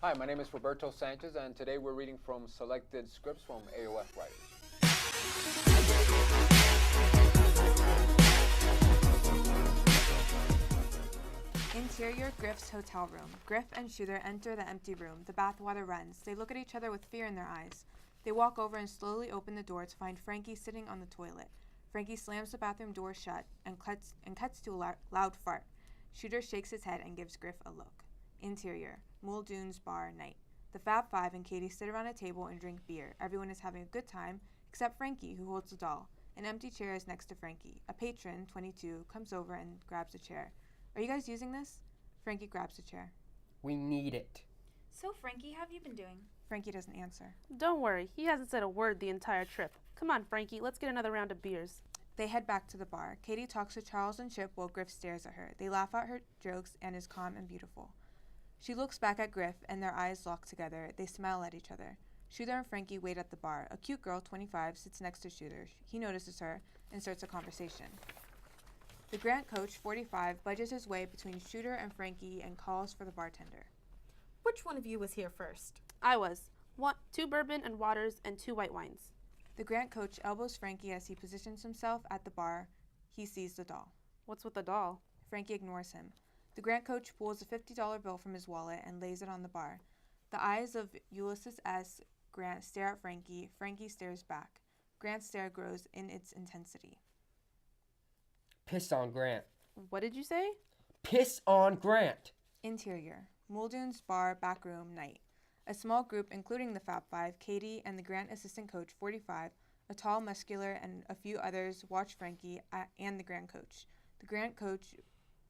Hi, my name is Roberto Sanchez, and today we're reading from selected scripts from AOF writers. Interior Griff's hotel room. Griff and Shooter enter the empty room. The bathwater runs. They look at each other with fear in their eyes. They walk over and slowly open the door to find Frankie sitting on the toilet. Frankie slams the bathroom door shut and cuts to a loud fart. Shooter shakes his head and gives Griff a look. Interior Muldoon's bar night. The Fab Five and Katie sit around a table and drink beer. Everyone is having a good time, except Frankie, who holds the doll. An empty chair is next to Frankie. A patron, 22, comes over and grabs a chair. Are you guys using this? Frankie grabs a chair. We need it. So, Frankie, how have you been doing? Frankie doesn't answer. Don't worry, he hasn't said a word the entire trip. Come on, Frankie, let's get another round of beers. They head back to the bar. Katie talks to Charles and Chip while Griff stares at her. They laugh at her jokes and is calm and beautiful. She looks back at Griff and their eyes lock together. They smile at each other. Shooter and Frankie wait at the bar. A cute girl, 25, sits next to Shooter. He notices her and starts a conversation. The Grant coach, 45, budges his way between Shooter and Frankie and calls for the bartender. Which one of you was here first? I was. 2 bourbon and waters and 2 white wines. The Grant coach elbows Frankie as he positions himself at the bar. He sees the doll. What's with the doll? Frankie ignores him. The Grant coach pulls a $50 bill from his wallet and lays it on the bar. The eyes of Ulysses S. Grant stare at Frankie. Frankie stares back. Grant's stare grows in its intensity. Piss on Grant. What did you say? Piss on Grant. Interior Muldoon's bar back room night. A small group, including the Fab Five, Katie, and the Grant assistant coach, 45, a tall, muscular, and a few others, watch Frankie and the Grant coach. The Grant coach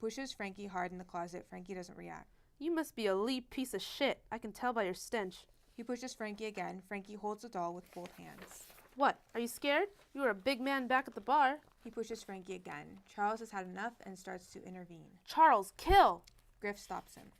pushes Frankie hard in the closet. Frankie doesn't react. You must be a leap piece of shit. I can tell by your stench. He pushes Frankie again. Frankie holds the doll with both hands. What? Are you scared? You were a big man back at the bar. He pushes Frankie again. Charles has had enough and starts to intervene. Charles, kill! Griff stops him.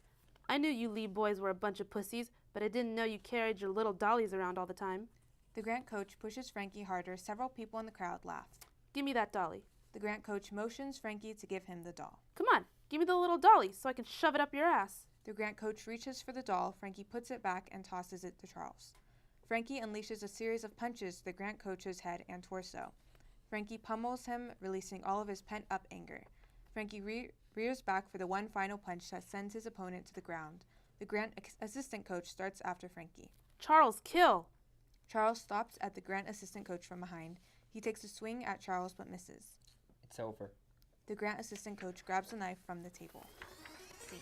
I knew you Lee boys were a bunch of pussies, but I didn't know you carried your little dollies around all the time. The Grant coach pushes Frankie harder. Several people in the crowd laugh. Give me that dolly. The Grant coach motions Frankie to give him the doll. Come on, give me the little dolly so I can shove it up your ass. The Grant coach reaches for the doll. Frankie puts it back and tosses it to Charles. Frankie unleashes a series of punches to the Grant coach's head and torso. Frankie pummels him, releasing all of his pent-up anger. Frankie rears back for the one final punch that sends his opponent to the ground. The Grant assistant coach starts after Frankie. Charles, kill! Charles stops at the Grant assistant coach from behind. He takes a swing at Charles but misses. It's over. The Grant assistant coach grabs a knife from the table. See.